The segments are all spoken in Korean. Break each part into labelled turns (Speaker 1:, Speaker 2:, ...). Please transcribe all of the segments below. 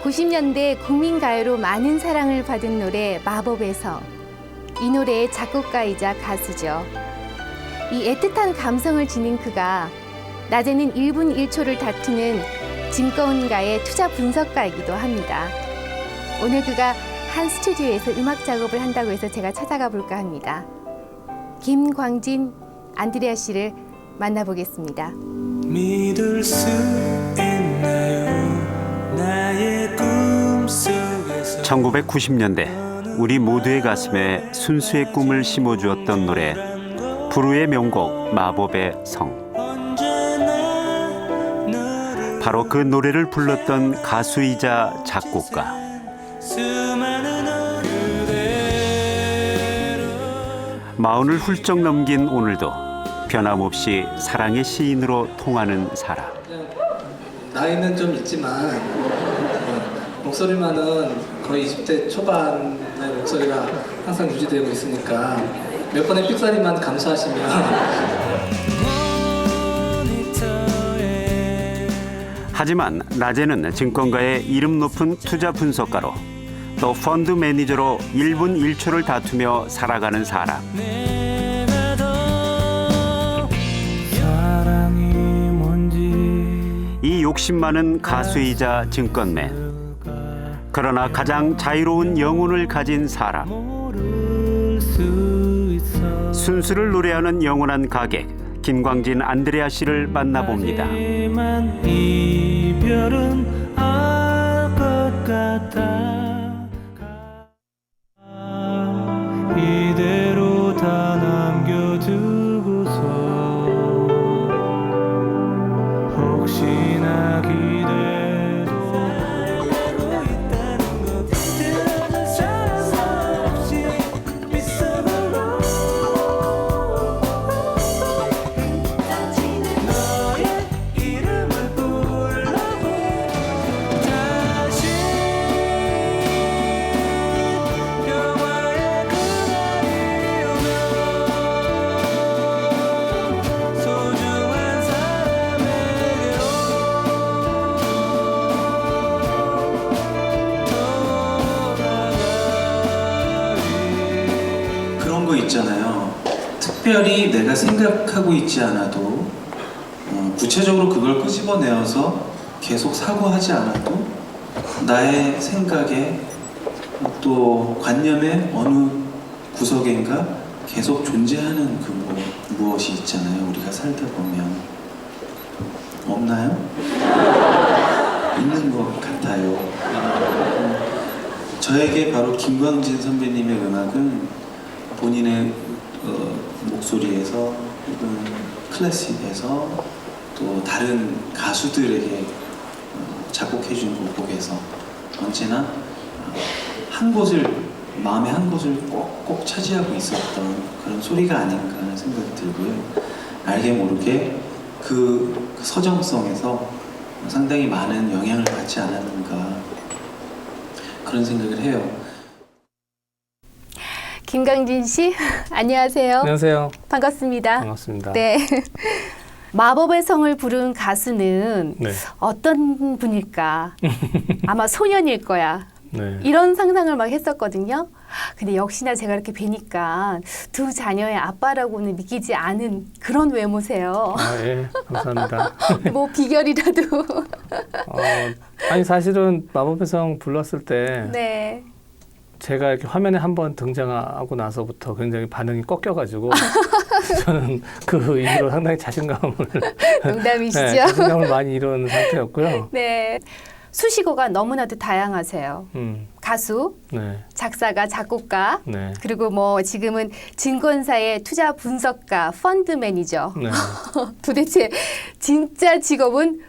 Speaker 1: 90년대 국민가요로 많은 사랑을 받은 노래 마법의 성. 이 노래의 작곡가이자 가수죠. 이 애틋한 감성을 지닌 그가 낮에는 1분 1초를 다투는 증권가의 투자 분석가이기도 합니다. 오늘 그가 한 스튜디오에서 음악 작업을 한다고 해서 제가 찾아가 볼까 합니다. 김광진, 안드레아 씨를 만나보겠습니다.
Speaker 2: 믿을 수 있나요? 나의 꿈속에서
Speaker 3: 1990년대 우리 모두의 가슴에 순수의 꿈을 심어주었던 노래 부르의 명곡 마법의 성. 바로 그 노래를 불렀던 가수이자 작곡가. 마흔을 훌쩍 넘긴 오늘도 변함없이 사랑의 시인으로 통하는 사람.
Speaker 4: 나이는 좀 있지만 목소리만은 거의 20대 초반의 목소리가 항상 유지되고 있으니까 몇 번의 삑사리만 감수하시면
Speaker 3: 하지만 낮에는 증권가의 이름 높은 투자 분석가로 또 펀드 매니저로 1분 1초를 다투며 살아가는 사람. 이 욕심 많은 가수이자 증권맨. 그러나 가장 자유로운 영혼을 가진 사람. 순수를 노래하는 영원한 가객 김광진, 안드레아 씨를 만나봅니다.
Speaker 2: 이별은 알 것 같아. 이대로 다 남겨두고서 혹시나 기대도 있다는 것 들어준 사람 없이 미소로 너의 이름을 불러보 다시 평화의 그날이 오면 소중한 사람에게로 돌아가리.
Speaker 5: 그런 거 있잖아요. 특별히 내가 생각하고 있지 않아도 구체적으로 그걸 끄집어내어서 계속 사고하지 않아도 나의 생각에 또 관념의 어느 구석인가 계속 존재하는 그 무엇이 있잖아요. 우리가 살다 보면 없나요? 있는 것 같아요. 저에게 바로 김광진 선배님의 음악은 본인의 목소리에서 혹은 클래식에서 또 다른 가수들에게 작곡해준 곡에서 언제나 한 곳을, 마음의 한 곳을 꼭 차지하고 있었던 그런 소리가 아닌가 하는 생각이 들고요. 알게 모르게 그 서정성에서 상당히 많은 영향을 받지 않았는가 그런 생각을 해요.
Speaker 1: 김광진 씨, 안녕하세요.
Speaker 6: 안녕하세요.
Speaker 1: 반갑습니다.
Speaker 6: 반갑습니다.
Speaker 1: 네. 마법의 성을 부른 가수는
Speaker 6: 네.
Speaker 1: 어떤 분일까? 아마 소년일 거야.
Speaker 6: 네.
Speaker 1: 이런 상상을 막 했었거든요. 근데 역시나 제가 이렇게 뵈니까 두 자녀의 아빠라고는 믿기지 않은 그런 외모세요.
Speaker 6: 아, 예. 감사합니다.
Speaker 1: 뭐 비결이라도.
Speaker 6: 아니 사실은 마법의 성 불렀을 때
Speaker 1: 네.
Speaker 6: 제가 이렇게 화면에 한번 등장하고 나서부터 굉장히 반응이 꺾여가지고 저는 그 이후로 상당히 자신감을
Speaker 1: 농담이시죠?
Speaker 6: 네, 자신감을 많이 잃은 상태였고요.
Speaker 1: 네. 수식어가 너무나도 다양하세요. 가수,
Speaker 6: 네.
Speaker 1: 작사가, 작곡가,
Speaker 6: 네.
Speaker 1: 그리고 뭐 지금은 증권사의 투자 분석가, 펀드 매니저.
Speaker 6: 네.
Speaker 1: 도대체 진짜 직업은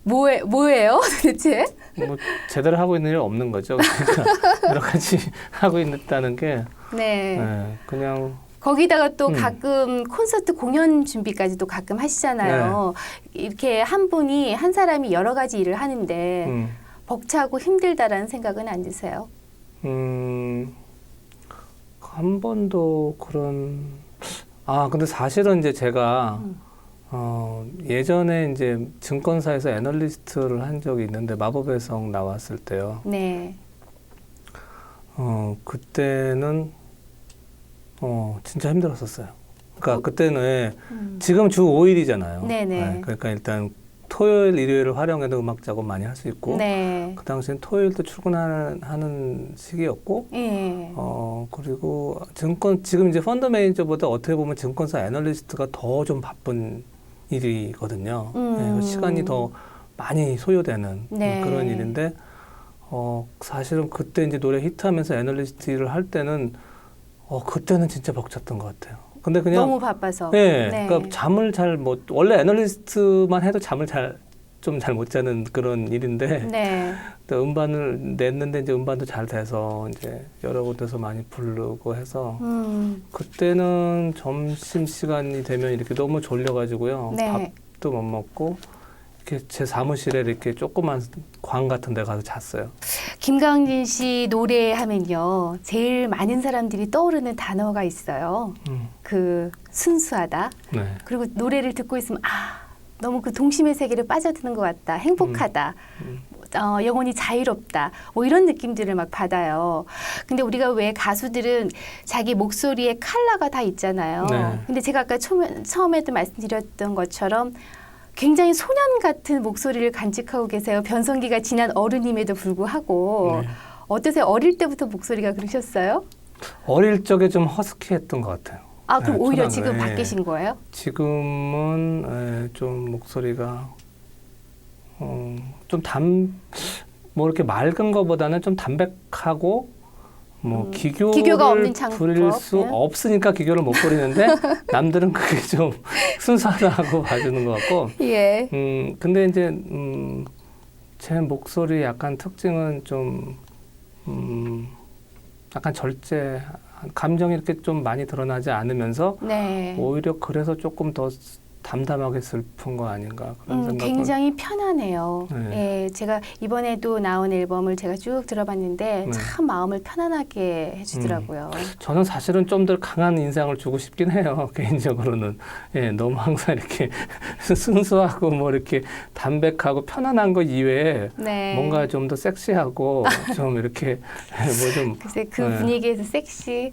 Speaker 1: 뭐예요? 도대체?
Speaker 6: 뭐 제대로 하고 있는 일 없는 거죠. 그러니까 여러 가지 하고 있다는 게
Speaker 1: 네.
Speaker 6: 네, 그냥
Speaker 1: 거기다가 또 가끔 콘서트 공연 준비까지도 가끔 하시잖아요. 이렇게 한 분이, 한 사람이 여러 가지 일을 하는데 벅차고 힘들다라는 생각은 안 드세요?
Speaker 6: 한 번도 그런 근데 사실은 이제 제가 예전에 이제 증권사에서 애널리스트를 한 적이 있는데 마법의 성 나왔을 때요.
Speaker 1: 네.
Speaker 6: 그때는 진짜 힘들었었어요. 그러니까 그때는 지금 주 5일이잖아요.
Speaker 1: 네네.
Speaker 6: 그러니까 일단 토요일, 일요일을 활용해도 음악 작업 많이 할 수 있고
Speaker 1: 네.
Speaker 6: 그 당시엔 토요일도 출근하는 시기였고
Speaker 1: 예.
Speaker 6: 그리고 지금 이제 펀드 매니저보다 어떻게 보면 증권사 애널리스트가 더 좀 바쁜 일이거든요. 그 시간이 더 많이 소요되는
Speaker 1: 네.
Speaker 6: 그런 일인데 사실은 그때 이제 노래 히트하면서 애널리스트 일을 할 때는 그때는 진짜 벅찼던 것 같아요. 근데 그냥
Speaker 1: 너무 바빠서.
Speaker 6: 네,
Speaker 1: 네.
Speaker 6: 그러니까 잠을 잘 못 원래 애널리스트만 해도 잠을 좀 잘 못 자는 그런 일인데
Speaker 1: 네.
Speaker 6: 또 음반을 냈는데 이제 음반도 잘 돼서 이제 여러 곳에서 많이 부르고 해서 그때는 점심 시간이 되면 이렇게 너무 졸려가지고요.
Speaker 1: 네.
Speaker 6: 밥도 못 먹고 이렇게 제 사무실에 이렇게 조그만 광 같은 데 가서 잤어요.
Speaker 1: 김광진 씨 노래하면요. 제일 많은 사람들이 떠오르는 단어가 있어요. 그 순수하다.
Speaker 6: 네.
Speaker 1: 그리고 노래를 듣고 있으면 너무 그 동심의 세계를 빠져드는 것 같다. 행복하다. 영혼이 자유롭다. 뭐 이런 느낌들을 막 받아요. 근데 우리가 왜 가수들은 자기 목소리에 컬러가 다 있잖아요.
Speaker 6: 네.
Speaker 1: 근데 제가 아까 처음에도 말씀드렸던 것처럼 굉장히 소년 같은 목소리를 간직하고 계세요. 변성기가 지난 어른임에도 불구하고.
Speaker 6: 네.
Speaker 1: 어떠세요? 어릴 때부터 목소리가 그러셨어요?
Speaker 6: 어릴 적에 좀 허스키했던 것 같아요.
Speaker 1: 그럼
Speaker 6: 네,
Speaker 1: 오히려
Speaker 6: 초등학교,
Speaker 1: 지금
Speaker 6: 네.
Speaker 1: 바뀌신 거예요?
Speaker 6: 지금은 좀 목소리가 뭐 이렇게 맑은 것보다는 좀 담백하고 뭐
Speaker 1: 기교가
Speaker 6: 기교를
Speaker 1: 없는 창법.
Speaker 6: 부릴 수
Speaker 1: 네.
Speaker 6: 없으니까 기교를 못 부리는데 남들은 그게 좀 순수하다고 봐주는 것 같고
Speaker 1: 예.
Speaker 6: 근데 이제 제 목소리 약간 특징은 좀 약간 절제 감정이 이렇게 좀 많이 드러나지 않으면서
Speaker 1: 네.
Speaker 6: 오히려 그래서 조금 더 담담하게 슬픈 거 아닌가 그런 생각을
Speaker 1: 굉장히 편안해요.
Speaker 6: 네.
Speaker 1: 예, 제가 이번에도 나온 앨범을 제가 쭉 들어봤는데
Speaker 6: 네.
Speaker 1: 참 마음을 편안하게 해주더라고요.
Speaker 6: 저는 사실은 좀 더 강한 인상을 주고 싶긴 해요. 개인적으로는 너무 항상 이렇게 순수하고 뭐 이렇게 담백하고 편안한 거 이외에
Speaker 1: 네.
Speaker 6: 뭔가 좀 더 섹시하고 좀 이렇게 뭐 좀
Speaker 1: 글쎄 그
Speaker 6: 네.
Speaker 1: 분위기에서 섹시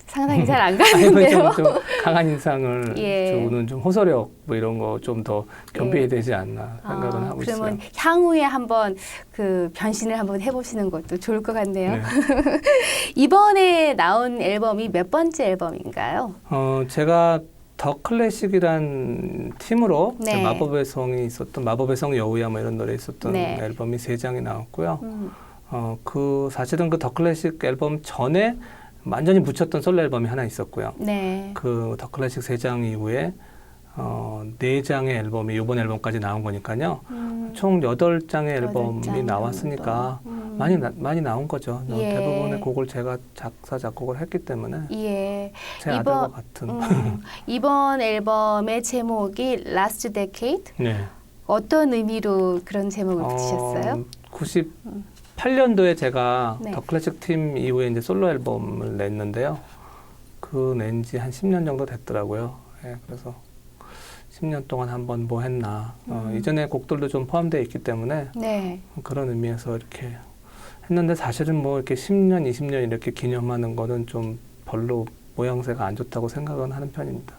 Speaker 1: 상상이 잘 안
Speaker 6: 아니면
Speaker 1: 가는데요.
Speaker 6: 좀 강한 인상을
Speaker 1: 예.
Speaker 6: 주는 좀 호소력 뭐 이런 거 좀 더 겸비해야 되지 않나 생각은 하고
Speaker 1: 그러면
Speaker 6: 있어요.
Speaker 1: 향후에 한번 그 변신을 한번 해보시는 것도 좋을 것 같네요.
Speaker 6: 네.
Speaker 1: 이번에 나온 앨범이 몇 번째 앨범인가요?
Speaker 6: 제가 더 클래식이란 팀으로
Speaker 1: 네.
Speaker 6: 마법의 성이 있었던 마법의 성 여우야 뭐 이런 노래 있었던
Speaker 1: 네.
Speaker 6: 앨범이 3장이 나왔고요. 사실은 그 더 클래식 앨범 전에 완전히 묻혔던 솔로 앨범이 하나 있었고요.
Speaker 1: 네.
Speaker 6: 그 더 클래식 3장 이후에 4장의 앨범이 이번 앨범까지 나온 거니까요. 총 8장의 앨범이
Speaker 1: 8장
Speaker 6: 나왔으니까
Speaker 1: 정도.
Speaker 6: 많이 나온 거죠.
Speaker 1: 예.
Speaker 6: 대부분의 곡을 제가 작사 작곡을 했기 때문에
Speaker 1: 예.
Speaker 6: 제 아들과 같은.
Speaker 1: 이번 앨범의 제목이 Last Decade.
Speaker 6: 네.
Speaker 1: 어떤 의미로 그런 제목을 붙이셨어요?
Speaker 6: 98년도에 제가
Speaker 1: 네.
Speaker 6: 더 클래식 팀 이후에 이제 솔로 앨범을 냈는데요. 그 낸 지 한 10년 정도 됐더라고요. 그래서 10년 동안 한번 뭐 했나. 이전에 곡들도 좀 포함되어 있기 때문에
Speaker 1: 네.
Speaker 6: 그런 의미에서 이렇게 했는데 사실은 뭐 이렇게 10년, 20년 이렇게 기념하는 거는 좀 별로 모양새가 안 좋다고 생각은 하는 편입니다.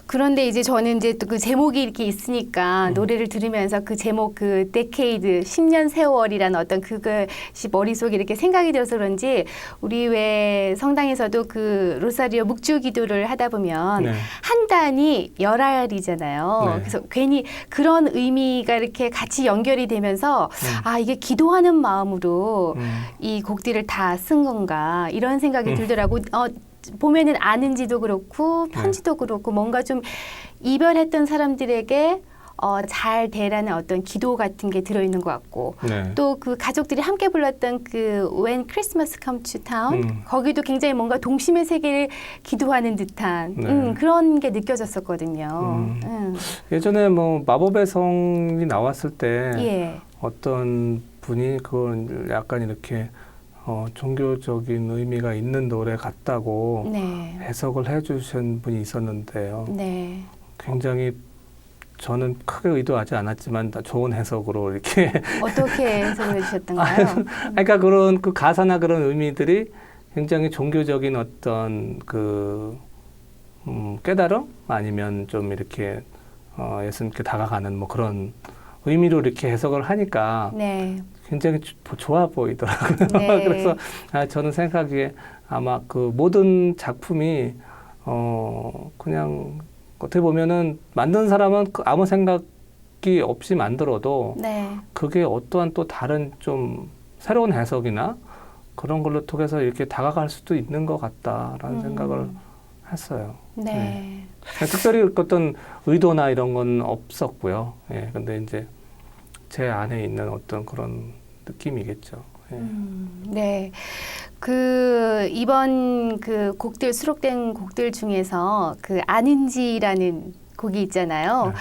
Speaker 1: 그런데 이제 저는 이제 또 그 제목이 이렇게 있으니까 노래를 들으면서 그 제목 그 데케이드 10년 세월이라는 어떤 그것이 머릿속에 이렇게 생각이 들어서 그런지 우리 왜 성당에서도 그 로사리오 묵주 기도를 하다 보면
Speaker 6: 네.
Speaker 1: 한 단이 열알이잖아요.
Speaker 6: 네.
Speaker 1: 그래서 괜히 그런 의미가 이렇게 같이 연결이 되면서 이게 기도하는 마음으로 이 곡들을 다 쓴 건가 이런 생각이 들더라고. 보면은 아는지도 그렇고 편지도 그렇고 뭔가 좀 이별했던 사람들에게 잘 되라는 어떤 기도 같은 게 들어있는 것 같고
Speaker 6: 네.
Speaker 1: 또 그 가족들이 함께 불렀던 그 When Christmas Comes to Town 거기도 굉장히 뭔가 동심의 세계를 기도하는 듯한
Speaker 6: 네.
Speaker 1: 그런 게 느껴졌었거든요.
Speaker 6: 예전에 뭐 마법의 성이 나왔을 때
Speaker 1: 예.
Speaker 6: 어떤 분이 그걸 약간 이렇게 종교적인 의미가 있는 노래 같다고
Speaker 1: 네.
Speaker 6: 해석을 해주신 분이 있었는데요.
Speaker 1: 네.
Speaker 6: 굉장히 저는 크게 의도하지 않았지만 다 좋은 해석으로 이렇게
Speaker 1: 어떻게 해석해 주셨던가요?
Speaker 6: 그러니까 그런 그 가사나 그런 의미들이 굉장히 종교적인 어떤 그 깨달음 아니면 좀 이렇게 예수님께 다가가는 뭐 그런 의미로 이렇게 해석을 하니까
Speaker 1: 네.
Speaker 6: 굉장히 좋아 보이더라고요.
Speaker 1: 네.
Speaker 6: 그래서 저는 생각하기에 아마 그 모든 작품이 그냥 어떻게 보면은 만든 사람은 아무 생각이 없이 만들어도
Speaker 1: 네.
Speaker 6: 그게 어떠한 또 다른 좀 새로운 해석이나 그런 걸로 통해서 이렇게 다가갈 수도 있는 것 같다라는 생각을 했어요.
Speaker 1: 네.
Speaker 6: 특별히 어떤 의도나 이런 건 없었고요. 예, 근데 이제 제 안에 있는 어떤 그런 느낌이겠죠. 예.
Speaker 1: 네. 그 이번 그 곡들 수록된 곡들 중에서 그 아는지라는 곡이 있잖아요.
Speaker 6: 네.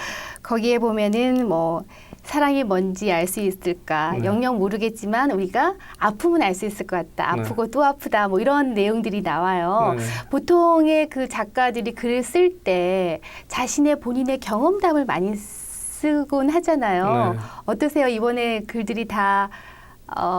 Speaker 1: 거기에 보면은 뭐 사랑이 뭔지 알 수 있을까?
Speaker 6: 네.
Speaker 1: 영영 모르겠지만 우리가 아픔은 알 수 있을 것 같다.
Speaker 6: 네.
Speaker 1: 아프고 또 아프다. 뭐 이런 내용들이 나와요.
Speaker 6: 네.
Speaker 1: 보통의 그 작가들이 글을 쓸 때 자신의 본인의 경험담을 많이 쓰곤 하잖아요.
Speaker 6: 네.
Speaker 1: 어떠세요? 이번에 글들이 다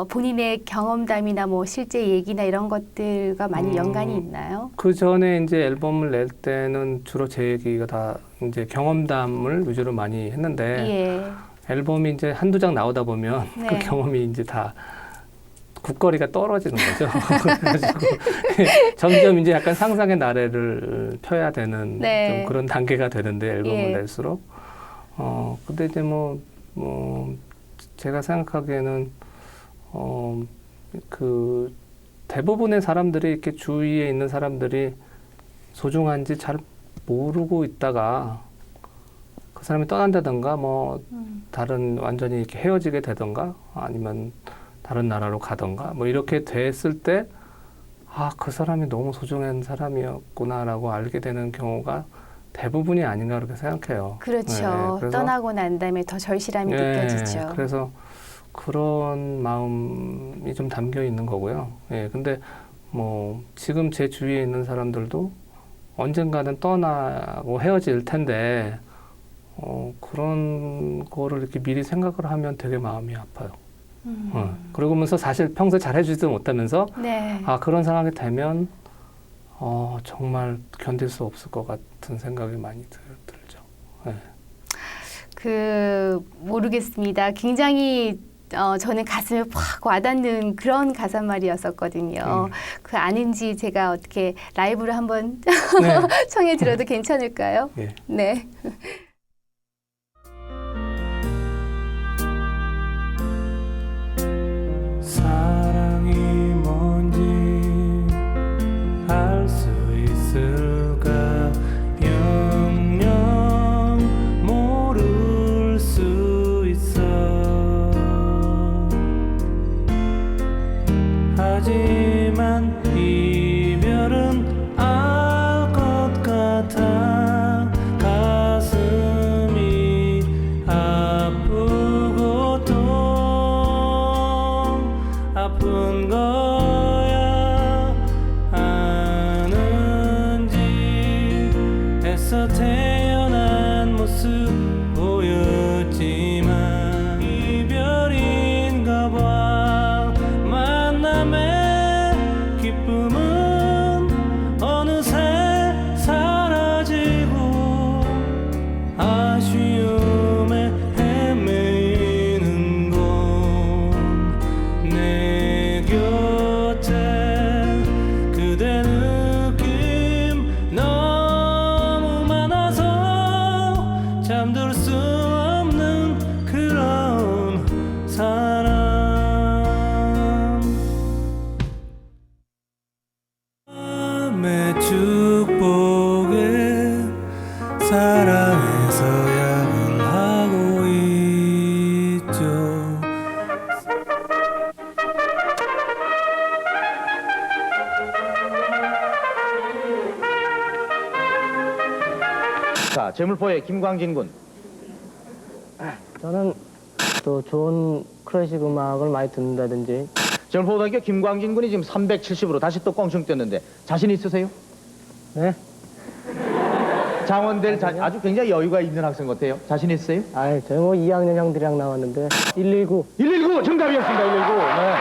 Speaker 1: 본인의 경험담이나 뭐 실제 얘기나 이런 것들과 많이 연관이 있나요?
Speaker 6: 그 전에 이제 앨범을 낼 때는 주로 제 얘기가 다 이제 경험담을 위주로 많이 했는데
Speaker 1: 예.
Speaker 6: 앨범이 이제 한두 장 나오다 보면
Speaker 1: 네.
Speaker 6: 그 경험이 이제 다 국거리가 떨어지는 거죠. 그래가지고 점점 이제 약간 상상의 나래를 펴야 되는
Speaker 1: 네.
Speaker 6: 좀 그런 단계가 되는데 앨범을
Speaker 1: 예.
Speaker 6: 낼수록 근데 이제 뭐 제가 생각하기에는 그 대부분의 사람들이 이렇게 주위에 있는 사람들이 소중한지 잘 모르고 있다가 그 사람이 떠난다든가 뭐 다른 완전히 이렇게 헤어지게 되던가 아니면 다른 나라로 가던가 뭐 이렇게 됐을 때 그 사람이 너무 소중한 사람이었구나라고 알게 되는 경우가 대부분이 아닌가 그렇게 생각해요.
Speaker 1: 그렇죠.
Speaker 6: 네, 그래서
Speaker 1: 떠나고 난 다음에 더 절실함이 느껴지죠.
Speaker 6: 그래서 그런 마음이 좀 담겨 있는 거고요. 예, 근데 뭐 지금 제 주위에 있는 사람들도 언젠가는 떠나고 헤어질 텐데 그런 거를 이렇게 미리 생각을 하면 되게 마음이 아파요. 그러면서 사실 평소에 잘 해주지도 못하면서
Speaker 1: 네.
Speaker 6: 그런 상황이 되면 정말 견딜 수 없을 것 같은 생각이 많이 들죠. 네.
Speaker 1: 모르겠습니다. 굉장히 저는 가슴에 확 와닿는 그런 가사말이었었거든요. 그 아는지 제가 어떻게 라이브로 한번
Speaker 6: 네.
Speaker 1: 청해 들어도 괜찮을까요?
Speaker 6: 예.
Speaker 1: 네.
Speaker 2: 사랑이 뭔지 알 수 있을까 영영 모를 수 있어 하지만 이별은 알 것 같아 가슴이 아프고 또 아픈 거야 아는지 애써 태어난 모습 보였지만 이별인가 봐 만남의 기쁨은 어느새 사라지고 아쉬움에 헤매이는 건 내 곁에 그대 느낌 너무 많아서 잠들 수 없는 그런 사람 마음의 축복에 사랑해서 약을 하고 있죠.
Speaker 7: 자, 제물포의 김광진 군.
Speaker 8: 저는 또 좋은 클래식 음악을 많이 듣는다든지
Speaker 7: 제물포고등학교 김광진 군이 지금 370으로 다시 또 껑충 뛰었는데 자신 있으세요?
Speaker 8: 네?
Speaker 7: 장원될 아주 굉장히 여유가 있는 학생 같아요. 자신 있어요?
Speaker 8: 아이, 저 뭐 2학년 형들이랑 나왔는데 119.
Speaker 7: 119 정답이었습니다. 119. 네.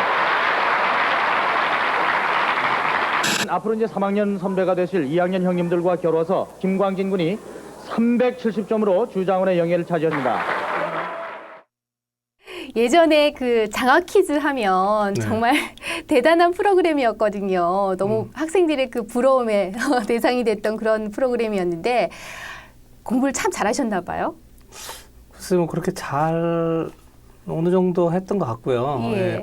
Speaker 7: 앞으로 이제 3학년 선배가 되실 2학년 형님들과 겨뤄서 김광진 군이 370점으로 주장원의 영예를 차지합니다.
Speaker 1: 예전에 그 장학 퀴즈 하면
Speaker 6: 네.
Speaker 1: 정말 대단한 프로그램이었거든요. 너무 학생들의 그 부러움의 대상이 됐던 그런 프로그램이었는데 공부를 참 잘하셨나 봐요.
Speaker 6: 글쎄 뭐 그렇게 잘 어느 정도 했던 것 같고요.
Speaker 1: 예.
Speaker 6: 예,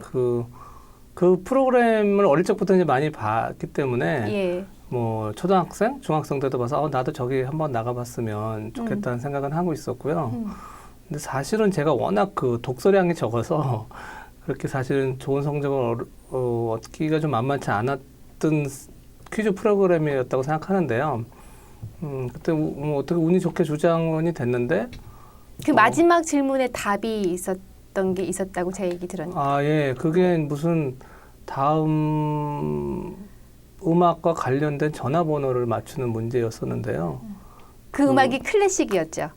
Speaker 6: 그 프로그램을 어릴 적부터 이제 많이 봤기 때문에
Speaker 1: 예.
Speaker 6: 뭐 초등학생, 중학생 때도 봐서 나도 저기 한번 나가봤으면 좋겠다는 생각은 하고 있었고요. 근데 사실은 제가 워낙 그 독서량이 적어서 그렇게 사실은 좋은 성적을 얻기가 좀 만만치 않았던 퀴즈 프로그램이었다고 생각하는데요. 그때 뭐 어떻게 운이 좋게 주장원이 됐는데
Speaker 1: 그 마지막 질문에 답이 있었던 게 있었다고 제 얘기 들었는데.
Speaker 6: 아, 예. 그게 무슨 다음 음악과 관련된 전화번호를 맞추는 문제였었는데요.
Speaker 1: 그 음악이 클래식이었죠.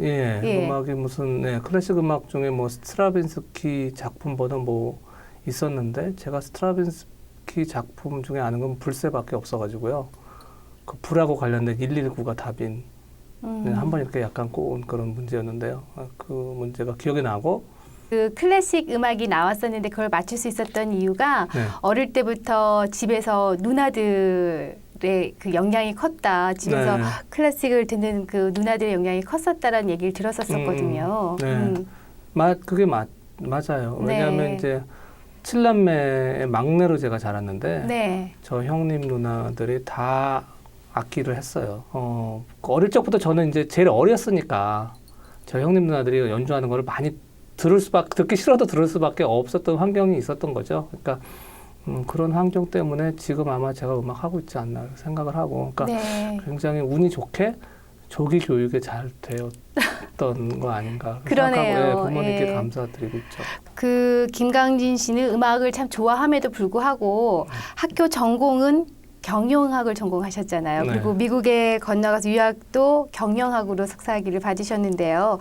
Speaker 6: 예,
Speaker 1: 예.
Speaker 6: 음악이 무슨 클래식 음악 중에 뭐 스트라빈스키 작품보다 뭐 있었는데 제가 스트라빈스키 작품 중에 아는 건 불새밖에 없어가지고요. 그 불하고 관련된 119가 답인 한번 이렇게 약간 꼬운 그런 문제였는데요. 그 문제가 기억이 나고
Speaker 1: 그 클래식 음악이 나왔었는데 그걸 맞출 수 있었던 이유가
Speaker 6: 네.
Speaker 1: 어릴 때부터 집에서 누나들의 그 영향이 컸다. 집에서
Speaker 6: 네.
Speaker 1: 클래식을 듣는 그 누나들의 영향이 컸었다라는 얘기를 들었었거든요.
Speaker 6: 네. 그게 맞아요.
Speaker 1: 네.
Speaker 6: 왜냐하면 이제 7남매의 막내로 제가 자랐는데
Speaker 1: 네.
Speaker 6: 저 형님 누나들이 다 악기를 했어요. 어릴 적부터 저는 이제 제일 어렸으니까 저 형님 누나들이 연주하는 거를 많이 듣기 싫어도 들을 수밖에 없었던 환경이 있었던 거죠. 그러니까 그런 환경 때문에 지금 아마 제가 음악 하고 있지 않나 생각을 하고, 그러니까
Speaker 1: 네.
Speaker 6: 굉장히 운이 좋게 조기 교육에 잘 되었던 거 아닌가
Speaker 1: 그러네요.
Speaker 6: 생각하고 부모님께
Speaker 1: 예.
Speaker 6: 감사드리고 있죠.
Speaker 1: 그 김광진 씨는 음악을 참 좋아함에도 불구하고 학교 전공은 경영학을 전공하셨잖아요.
Speaker 6: 네.
Speaker 1: 그리고 미국에 건너가서 유학도 경영학으로 석사학위를 받으셨는데요.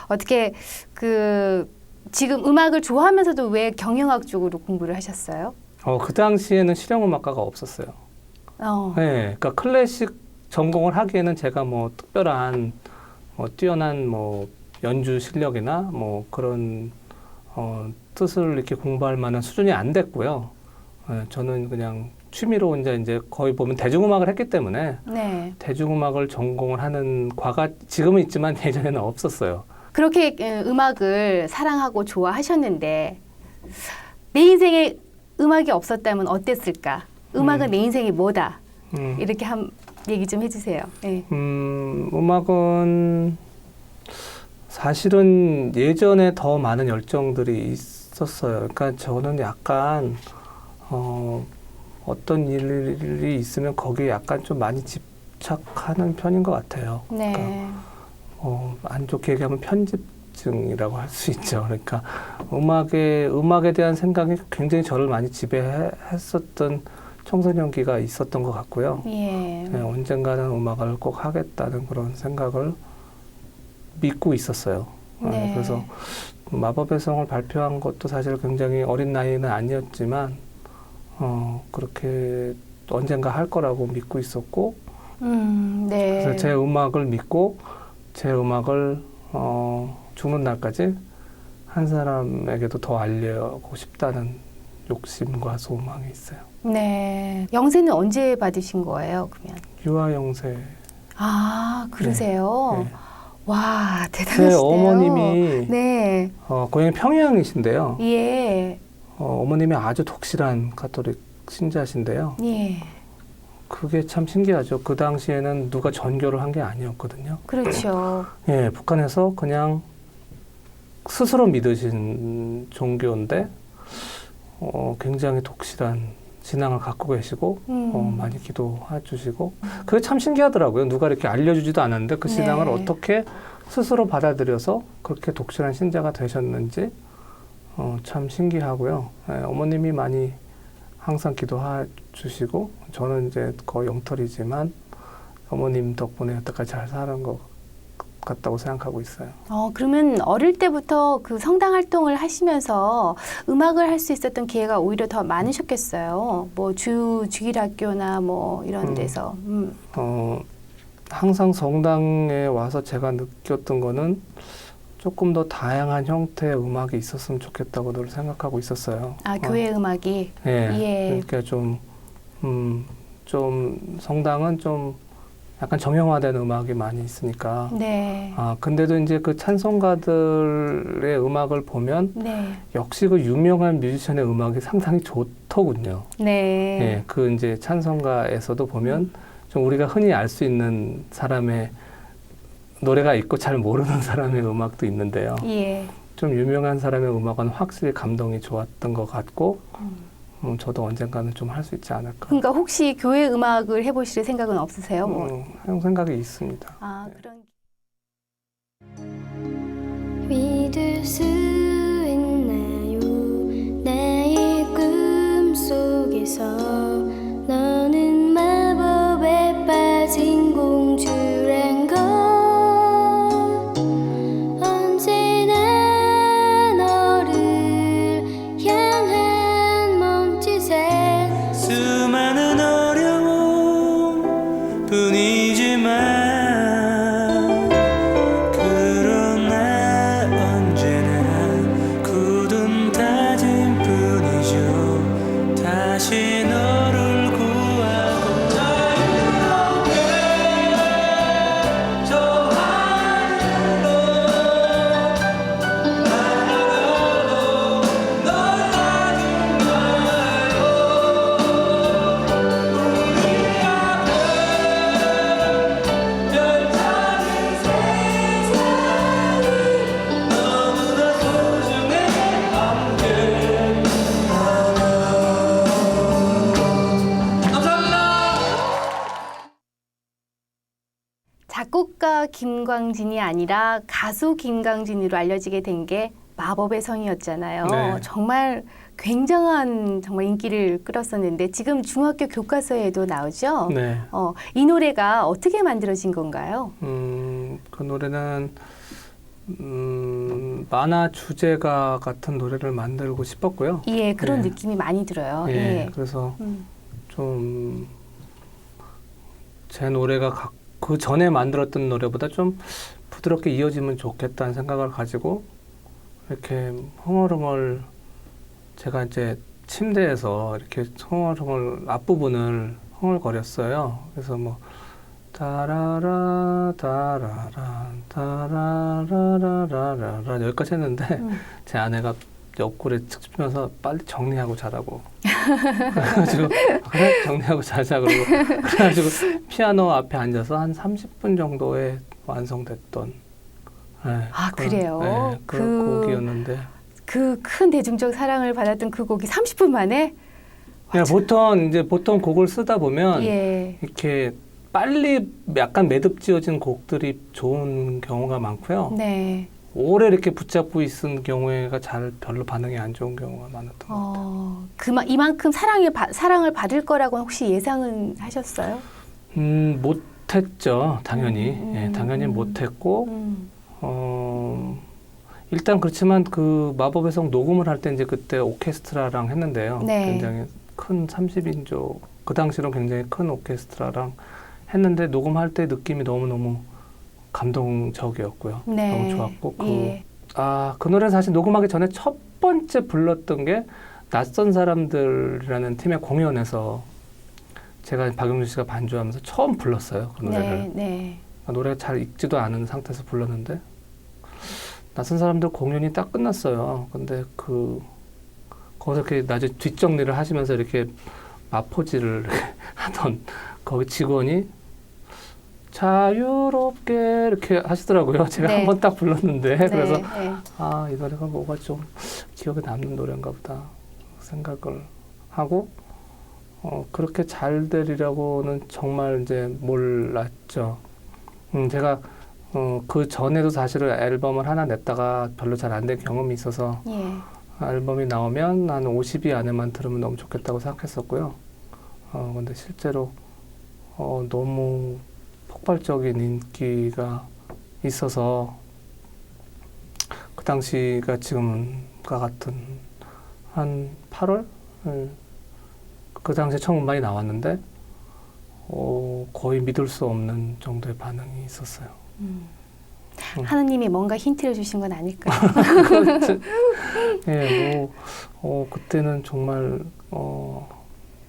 Speaker 1: 어떻게 그 지금 음악을 좋아하면서도 왜 경영학 쪽으로 공부를 하셨어요?
Speaker 6: 그 당시에는 실용음악과가 없었어요. 네, 그러니까 클래식 전공을 하기에는 제가 뭐 특별한 뛰어난 뭐 연주 실력이나 뭐 그런 뜻을 이렇게 공부할 만한 수준이 안 됐고요. 네, 저는 그냥 취미로 이제 거의 보면 대중음악을 했기 때문에
Speaker 1: 네.
Speaker 6: 대중음악을 전공을 하는 과가 지금은 있지만 예전에는 없었어요.
Speaker 1: 그렇게 음악을 사랑하고 좋아하셨는데 내 인생에 음악이 없었다면 어땠을까? 음악은 내 인생이 뭐다? 이렇게 한 얘기 좀 해주세요. 네.
Speaker 6: 음악은 사실은 예전에 더 많은 열정들이 있었어요. 그러니까 저는 약간 어떤 일이 있으면 거기에 약간 좀 많이 집착하는 편인 것 같아요.
Speaker 1: 네.
Speaker 6: 그러니까 안 좋게 얘기하면 편집증이라고 할 수 있죠. 그러니까 음악에 대한 생각이 굉장히 저를 많이 지배했었던 청소년기가 있었던 것 같고요.
Speaker 1: 예.
Speaker 6: 네, 언젠가는 음악을 꼭 하겠다는 그런 생각을 믿고 있었어요.
Speaker 1: 네.
Speaker 6: 그래서 마법의 성을 발표한 것도 사실 굉장히 어린 나이는 아니었지만 그렇게 언젠가 할 거라고 믿고 있었고,
Speaker 1: 네.
Speaker 6: 그래서 제 음악을 믿고 제 음악을 죽는 날까지 한 사람에게도 더 알리고 싶다는 욕심과 소망이 있어요.
Speaker 1: 네. 영세는 언제 받으신 거예요, 그러면?
Speaker 6: 유아영세.
Speaker 1: 아, 그러세요?
Speaker 6: 네.
Speaker 1: 와,
Speaker 6: 제
Speaker 1: 대단하시네요.
Speaker 6: 어머님이
Speaker 1: 네.
Speaker 6: 고향이 평양이신데요.
Speaker 1: 예.
Speaker 6: 어머님이 아주 독실한 가톨릭 신자신데요.
Speaker 1: 예.
Speaker 6: 그게 참 신기하죠. 그 당시에는 누가 전교를 한 게 아니었거든요.
Speaker 1: 그렇죠.
Speaker 6: 예, 북한에서 그냥 스스로 믿으신 종교인데 굉장히 독실한 신앙을 갖고 계시고 많이 기도해 주시고 그게 참 신기하더라고요. 누가 이렇게 알려주지도 않았는데 그 신앙을
Speaker 1: 네.
Speaker 6: 어떻게 스스로 받아들여서 그렇게 독실한 신자가 되셨는지 참 신기하고요. 예, 어머님이 많이 항상 기도해 주시고 저는 이제 거의 영털이지만 어머님 덕분에 여태까지 잘 살은 것 같다고 생각하고 있어요.
Speaker 1: 그러면 어릴 때부터 그 성당 활동을 하시면서 음악을 할 수 있었던 기회가 오히려 더 많으셨겠어요. 뭐 주일학교나 뭐 이런 데서.
Speaker 6: 항상 성당에 와서 제가 느꼈던 거는 조금 더 다양한 형태의 음악이 있었으면 좋겠다고 늘 생각하고 있었어요.
Speaker 1: 교회 음악이.
Speaker 6: 예. 그러니까 좀 성당은 좀 약간 정형화된 음악이 많이 있으니까.
Speaker 1: 네.
Speaker 6: 근데도 이제 그 찬송가들의 음악을 보면
Speaker 1: 네.
Speaker 6: 역시 그 유명한 뮤지션의 음악이 상당히 좋더군요.
Speaker 1: 네.
Speaker 6: 예. 그 이제 찬송가에서도 보면 좀 우리가 흔히 알 수 있는 사람의 노래가 있고 잘 모르는 사람의 음악도 있는데요.
Speaker 1: 예.
Speaker 6: 좀 유명한 사람의 음악은 확실히 감동이 좋았던 것 같고 저도 언젠가는 좀 할 수 있지 않을까.
Speaker 1: 그러니까 혹시 교회 음악을 해보실 생각은 없으세요?
Speaker 6: 할 생각이 있습니다.
Speaker 1: 그런.
Speaker 9: 믿을 수 있나요? 나의 꿈 속에서 너는 마법에 빠진 공주란 걸. 언제나 너를 향한 몸짓에
Speaker 2: 수많은 어려움 뿐이지만 그러나 언제나 굳은 다짐 뿐이죠. 다시 너를 구하고 자유롭게 저 하늘로 날아가고 널 아직 말고 우리 앞에 별 찾은 세상이 너무나 소중해 함께 감사합니다.
Speaker 1: 작곡가 김광진이 아니라 가수 김광진으로 알려지게 된 게 마법의 성이었잖아요.
Speaker 6: 네.
Speaker 1: 정말 굉장한 인기를 끌었었는데 지금 중학교 교과서에도 나오죠.
Speaker 6: 네.
Speaker 1: 이 노래가 어떻게 만들어진 건가요?
Speaker 6: 그 노래는 만화 주제가 같은 노래를 만들고 싶었고요.
Speaker 1: 예, 그런
Speaker 6: 네.
Speaker 1: 느낌이 많이 들어요.
Speaker 6: 예,
Speaker 1: 예.
Speaker 6: 그래서 좀 제 노래가 그 전에 만들었던 노래보다 좀 부드럽게 이어지면 좋겠다는 생각을 가지고 이렇게 흥얼흥얼 제가 이제 침대에서 이렇게 흥얼흥얼 앞부분을 흥얼거렸어요. 그래서 뭐 따라라 따라라 따라라라라라 여기까지 했는데 제 아내가 옆구리에 툭 치면서 빨리 정리하고 자라고 그래가지고 그래 정리하고 자자 그러고 그래가지고 피아노 앞에 앉아서 한 30분 정도에 완성됐던
Speaker 1: 그래요?
Speaker 6: 네, 그 곡이었는데
Speaker 1: 그 큰 대중적 사랑을 받았던 그 곡이 30분 만에?
Speaker 6: 보통 곡을 쓰다 보면
Speaker 1: 예.
Speaker 6: 이렇게 빨리 약간 매듭지어진 곡들이 좋은 경우가 많고요.
Speaker 1: 네.
Speaker 6: 오래 이렇게 붙잡고 있은 경우가 별로 반응이 안 좋은 경우가 많았던 것 같아요.
Speaker 1: 이만큼 사랑을 받을 거라고 혹시 예상은 하셨어요?
Speaker 6: 못했죠, 당연히. 예, 당연히 못했고, 일단 그렇지만 그 마법의 성 녹음을 할 때 이제 그때 오케스트라랑 했는데요.
Speaker 1: 네.
Speaker 6: 굉장히 큰 30인조, 그 당시로 굉장히 큰 오케스트라랑 했는데 녹음할 때 느낌이 너무너무 감동적이었고요.
Speaker 1: 네.
Speaker 6: 너무 좋았고
Speaker 1: 예.
Speaker 6: 그 노래는 사실 녹음하기 전에 첫 번째 불렀던 게 낯선 사람들이라는 팀의 공연에서 제가 박용준 씨가 반주하면서 처음 불렀어요. 그 노래를.
Speaker 1: 네, 네.
Speaker 6: 노래가 잘 익지도 않은 상태에서 불렀는데 낯선 사람들 공연이 딱 끝났어요. 근데 거기서 이렇게 나중에 뒷정리를 하시면서 이렇게 마포지를 하던 거기 직원이 자유롭게 이렇게 하시더라고요. 제가
Speaker 1: 네.
Speaker 6: 한번 딱 불렀는데 그래서
Speaker 1: 네.
Speaker 6: 이 노래가 뭐가 좀 기억에 남는 노래인가 보다 생각을 하고 그렇게 잘 되리라고는 정말 이제 몰랐죠. 제가 그 전에도 사실은 앨범을 하나 냈다가 별로 잘 안 된 경험이 있어서
Speaker 1: 예.
Speaker 6: 앨범이 나오면 한 50위 안에만 들으면 너무 좋겠다고 생각했었고요. 근데 실제로 너무 폭발적인 인기가 있어서 그 당시가 지금과 같은 한 8월 그 당시에 처음 음반이 나왔는데 거의 믿을 수 없는 정도의 반응이 있었어요.
Speaker 1: 하느님이 뭔가 힌트를 주신 건 아닐까요?
Speaker 6: 예, 그때는 정말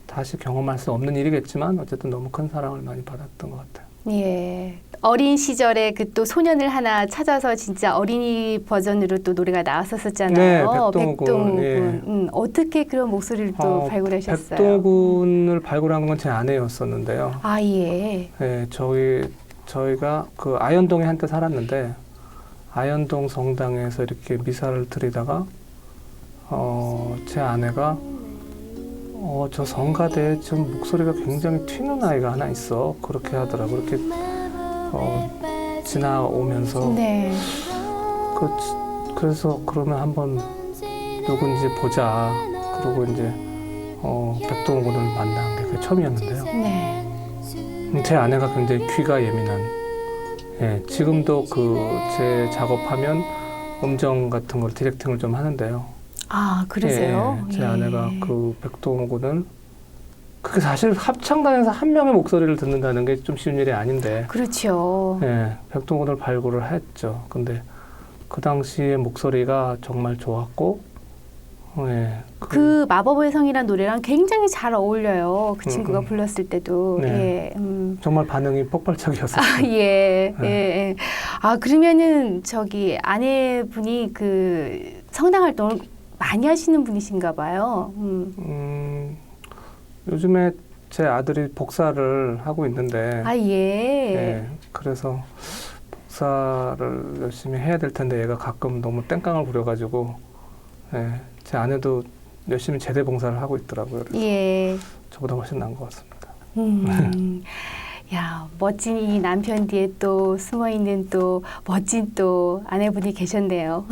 Speaker 6: 다시 경험할 수 없는 일이겠지만 어쨌든 너무 큰 사랑을 많이 받았던 것 같아요.
Speaker 1: 예. 어린 시절에 그 또 소년을 하나 찾아서 진짜 어린이 버전으로 또 노래가 나왔었잖아요.
Speaker 6: 네, 백동군. 예.
Speaker 1: 어떻게 그런 목소리를 또 발굴하셨어요?
Speaker 6: 백동군을 발굴한 건 제 아내였었는데요.
Speaker 1: 아, 예.
Speaker 6: 예, 저희가 그 아현동에 한때 살았는데 아현동 성당에서 이렇게 미사를 드리다가 제 아내가 저 성가대에 좀 목소리가 굉장히 튀는 아이가 하나 있어. 그렇게 하더라고. 그렇게 지나오면서
Speaker 1: 네.
Speaker 6: 그래서 그러면 한번 누군지 보자. 그러고 이제 백동군을 만난 게 그게 처음이었는데요.
Speaker 1: 네.
Speaker 6: 제 아내가 굉장히 귀가 예민한. 예, 지금도 제 작업하면 음정 같은 걸 디렉팅을 좀 하는데요.
Speaker 1: 아, 그러세요?
Speaker 6: 예, 제 아내가 그 백동군을 그게 사실 합창단에서 한 명의 목소리를 듣는다는 게 좀 쉬운 일이 아닌데.
Speaker 1: 그렇죠.
Speaker 6: 예, 백동군을 발굴을 했죠. 근데 그 당시의 목소리가 정말 좋았고, 예,
Speaker 1: 그 마법의 성이라는 노래랑 굉장히 잘 어울려요. 그 친구가 불렀을 때도.
Speaker 6: 네.
Speaker 1: 예.
Speaker 6: 정말 반응이 폭발적이었어요.
Speaker 1: 아, 예.
Speaker 6: 네.
Speaker 1: 예. 아, 그러면은 아내분이 그 성당 활동을 많이 하시는 분이신가 봐요.
Speaker 6: 요즘에 제 아들이 복사를 하고 있는데,
Speaker 1: 아, 예.
Speaker 6: 예, 그래서 복사를 열심히 해야 될 텐데 얘가 가끔 너무 땡깡을 부려가지고, 예, 제 아내도 열심히 제대 봉사를 하고 있더라고요. 그래서
Speaker 1: 예.
Speaker 6: 저보다 훨씬 나은 것 같습니다.
Speaker 1: 야, 멋진 이 남편 뒤에 또 숨어있는 또 멋진 또 아내분이 계셨네요.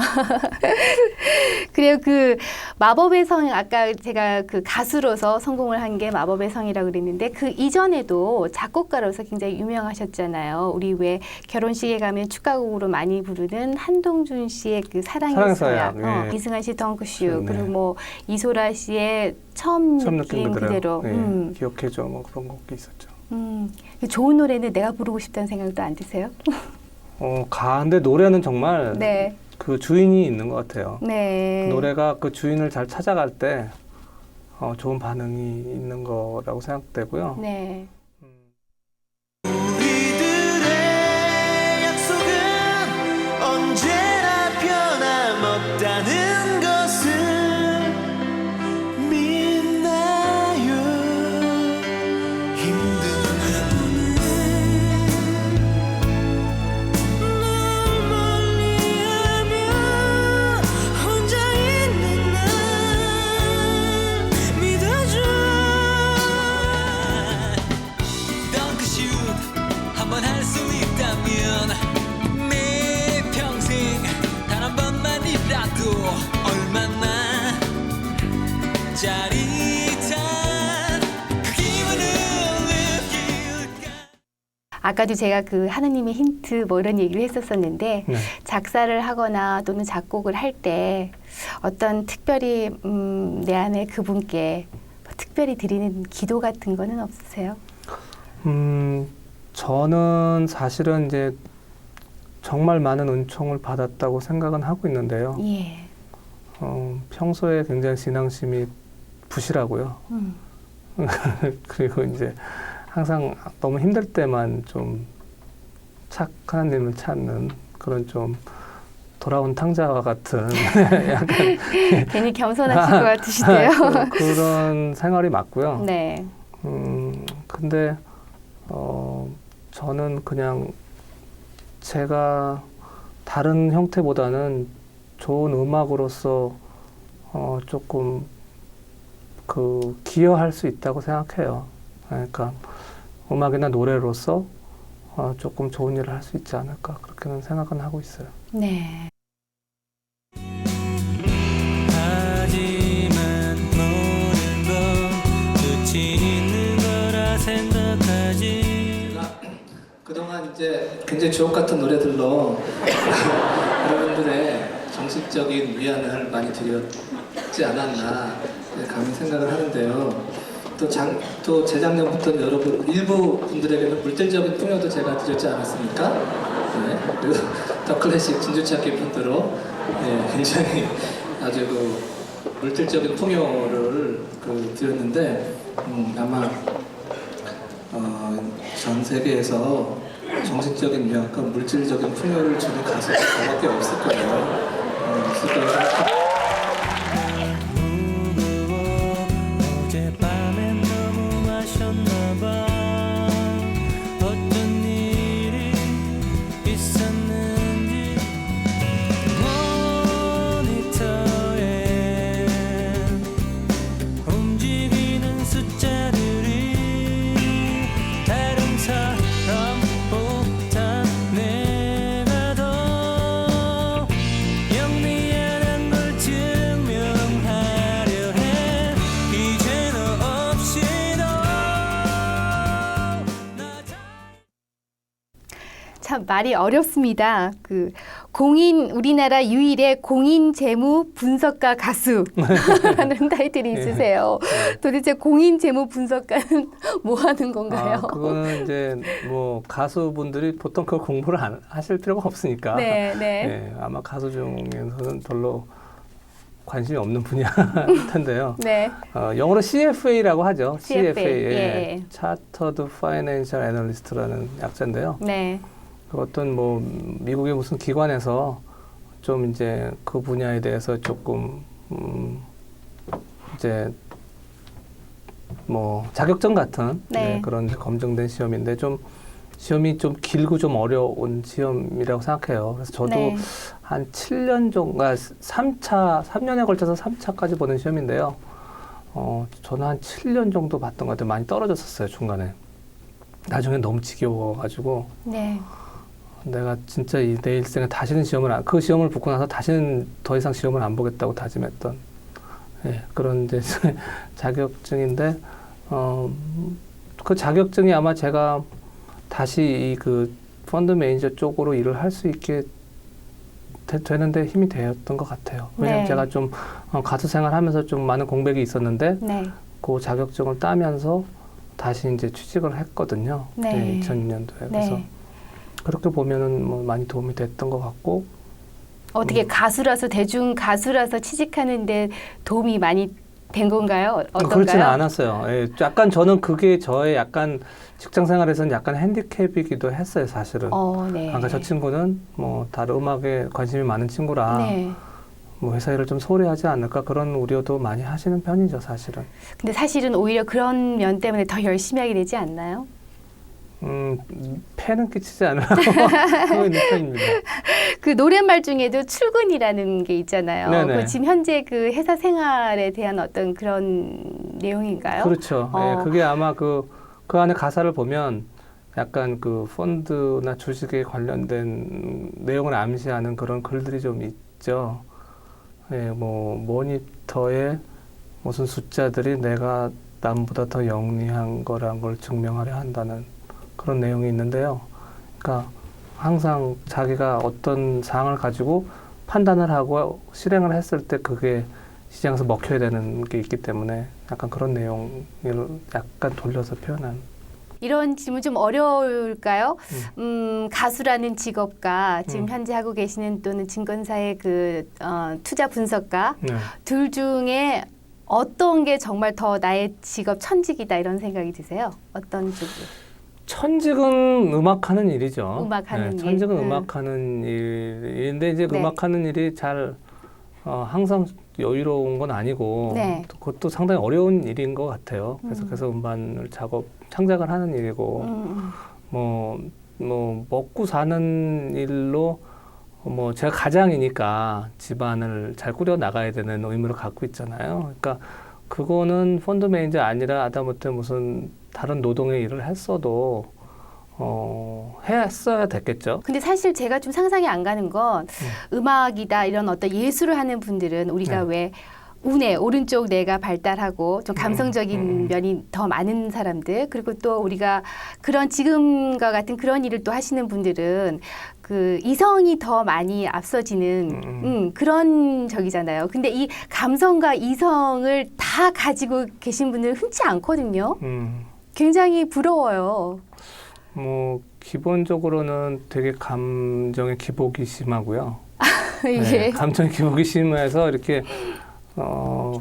Speaker 1: 그래요. 그 마법의 성, 아까 제가 그 가수로서 성공을 한 게 마법의 성이라고 그랬는데 그 이전에도 작곡가로서 굉장히 유명하셨잖아요. 우리 왜 결혼식에 가면 축가곡으로 많이 부르는 한동준 씨의 그 사랑의 서약,
Speaker 6: 예.
Speaker 1: 이승환 씨 덩크슈,
Speaker 6: 네.
Speaker 1: 그리고 뭐 이소라 씨의 처음 느낌 그대로.
Speaker 6: 예, 기억해줘 뭐 그런 곡이 있었죠.
Speaker 1: 좋은 노래는 내가 부르고 싶다는 생각도 안 드세요?
Speaker 6: 근데 노래는 정말
Speaker 1: 네.
Speaker 6: 그 주인이 있는 것 같아요.
Speaker 1: 네.
Speaker 6: 노래가 그 주인을 잘 찾아갈 때 좋은 반응이 있는 거라고 생각되고요.
Speaker 1: 네.
Speaker 2: 우리들의 약속은 언제나 변함없다는 것을 믿나요? 힘든 날 멀리하며 혼자 있는 날 믿어줘. 덩크슛 한번 할 수 있다면 내 평생 단 한 번만이라도 얼마나 짜릿한 그 기분을 느낄까.
Speaker 1: 아까도 제가 그 하느님의 힌트 뭐 이런 얘기를 했었었는데
Speaker 6: 네.
Speaker 1: 작사를 하거나 또는 작곡을 할 때 어떤 특별히 내 안에 그분께 뭐 특별히 드리는 기도 같은 거는 없으세요?
Speaker 6: 저는 사실은 이제 정말 많은 은총을 받았다고 생각은 하고 있는데요.
Speaker 1: 예.
Speaker 6: 평소에 굉장히 신앙심이 부실하고요. 그리고 이제 항상 너무 힘들 때만 좀 하나님을 찾는 그런 좀 돌아온 탕자와 같은 약간
Speaker 1: 괜히 겸손하실 것 같으시대요.
Speaker 6: 그런 생활이 맞고요.
Speaker 1: 네.
Speaker 6: 근데 저는 그냥 제가 다른 형태보다는 좋은 음악으로서 조금 기여할 수 있다고 생각해요. 그러니까 음악이나 노래로서 조금 좋은 일을 할 수 있지 않을까 그렇게는 생각은 하고 있어요.
Speaker 1: 네.
Speaker 2: 하지만 모든 건 끝이 있는 거라 생각하지.
Speaker 4: 그동안 이제 굉장히 주옥 같은 노래들로 여러분들의 정신적인 위안을 많이 드렸지 않았나 감히 생각을 하는데요. 또 재작년부터 여러분 일부 분들에게는 물질적인 풍요도 제가 드렸지 않았습니까? 네. 그래서 더 클래식 진주찾기 편으로 굉장히 아주 물질적인 풍요를 드렸는데 아마 전 세계에서 정신적인 위안과 물질적인 풍요를 주는 가수가 저밖에 없을 거예요. 없을 거라고 생각합니다.
Speaker 2: 어젯밤엔 너무 마셨나봐. 어떤 일이 있었는지 모니터에 움직이는 숫자들이 다른 사람보다 내가 더 영리한 걸 증명하려 해. 이제 너 없이도
Speaker 1: 참 말이 어렵습니다. 우리나라 유일의 공인 재무 분석가 가수라는 타이틀이 있으세요. 도대체 공인 재무 분석가는 뭐 하는 건가요?
Speaker 6: 그거는 이제 뭐 가수분들이 보통 그 공부를 안 하실 필요가 없으니까.
Speaker 1: 네.
Speaker 6: 아마 가수 중에서는 별로 관심이 없는 분야일 텐데요.
Speaker 1: 네.
Speaker 6: 영어로 CFA라고 하죠.
Speaker 1: CFA,
Speaker 6: 예. Chartered Financial Analyst라는 약자인데요.
Speaker 1: 네.
Speaker 6: 어떤 뭐 미국의 무슨 기관에서 좀 이제 그 분야에 대해서 조금 이제 뭐 자격증 같은
Speaker 1: 네.
Speaker 6: 그런 검증된 시험인데 좀 시험이 좀 길고 좀 어려운 시험이라고 생각해요. 그래서 저도
Speaker 1: 네.
Speaker 6: 한 7년 정도, 3년에 걸쳐서 3차까지 보는 시험인데요. 저는 한 7년 정도 봤던 것 같아요. 많이 떨어졌었어요, 중간에. 나중에 너무 지겨워가지고.
Speaker 1: 네.
Speaker 6: 내가 진짜 내 일생에 다시는 그 시험을 붙고 나서 다시는 더 이상 시험을 안 보겠다고 다짐했던 그런 이제 자격증인데, 그 자격증이 아마 제가 다시 그 펀드 매니저 쪽으로 일을 할 수 있게 되는데 힘이 되었던 것 같아요. 왜냐면
Speaker 1: 네.
Speaker 6: 제가 좀 가수 생활하면서 좀 많은 공백이 있었는데,
Speaker 1: 네.
Speaker 6: 그 자격증을 따면서 다시 이제 취직을 했거든요.
Speaker 1: 네.
Speaker 6: 2002년도에.
Speaker 1: 네.
Speaker 6: 그래서 그렇게 보면은 뭐 많이 도움이 됐던 것 같고.
Speaker 1: 어떻게 가수라서 대중 가수라서 취직하는데 도움이 많이 된 건가요? 어떤가요?
Speaker 6: 그렇지는 않았어요. 약간 저는 그게 저의 약간 직장 생활에서는 약간 핸디캡이기도 했어요, 사실은.
Speaker 1: 네.
Speaker 6: 그러니까 저 친구는 뭐 다른 음악에 관심이 많은 친구라
Speaker 1: 네.
Speaker 6: 뭐 회사 일을 좀 소홀히 하지 않을까 그런 우려도 많이 하시는 편이죠, 사실은.
Speaker 1: 근데 사실은 오히려 그런 면 때문에 더 열심히 하게 되지 않나요?
Speaker 6: 폐는 끼치지 않으라고 그거 있는 편입니다.
Speaker 1: 그 노랫말 중에도 출근이라는 게 있잖아요.
Speaker 6: 네네.
Speaker 1: 지금 현재 그 회사 생활에 대한 어떤 그런 내용인가요?
Speaker 6: 그렇죠. 그게 아마 그 안에 가사를 보면 약간 그 펀드나 주식에 관련된 내용을 암시하는 그런 글들이 좀 있죠. 뭐 모니터에 무슨 숫자들이 내가 남보다 더 영리한 거란 걸 증명하려 한다는 그런 내용이 있는데요. 그러니까 항상 자기가 어떤 사항을 가지고 판단을 하고 실행을 했을 때 그게 시장에서 먹혀야 되는 게 있기 때문에 약간 그런 내용을 약간 돌려서 표현한.
Speaker 1: 이런 질문 좀 어려울까요? 가수라는 직업과 지금 현재 하고 계시는 또는 증권사의 투자 분석가 둘 중에 어떤 게 정말 더 나의 직업 천직이다 이런 생각이 드세요? 어떤 쪽이?
Speaker 6: 천직은 음악하는 일이죠.
Speaker 1: 음악하는 일.
Speaker 6: 천직은 음악하는 일인데 이제
Speaker 1: 네.
Speaker 6: 음악하는 일이 잘 항상 여유로운 건 아니고
Speaker 1: 네.
Speaker 6: 그것도 상당히 어려운 일인 것 같아요. 계속해서 음반을 창작을 하는 일이고 뭐 먹고 사는 일로 뭐 제가 가장이니까 집안을 잘 꾸려 나가야 되는 의무를 갖고 있잖아요. 그러니까 그거는 펀드 매니저 아니라 하다못해 무슨 다른 노동의 일을 했어도 했어야 됐겠죠.
Speaker 1: 근데 사실 제가 좀 상상이 안 가는 건 음악이다 이런 어떤 예술을 하는 분들은 우리가 왜 운에 오른쪽 뇌가 발달하고 좀 감성적인 면이 더 많은 사람들, 그리고 또 우리가 그런 지금과 같은 그런 일을 또 하시는 분들은 그 이성이 더 많이 앞서지는 그런 적이잖아요. 근데 이 감성과 이성을 다 가지고 계신 분들은 흔치 않거든요. 굉장히 부러워요.
Speaker 6: 뭐 기본적으로는 되게 감정의 기복이 심하고요.
Speaker 1: 예.
Speaker 6: 네, 감정의 기복이 심해서 이렇게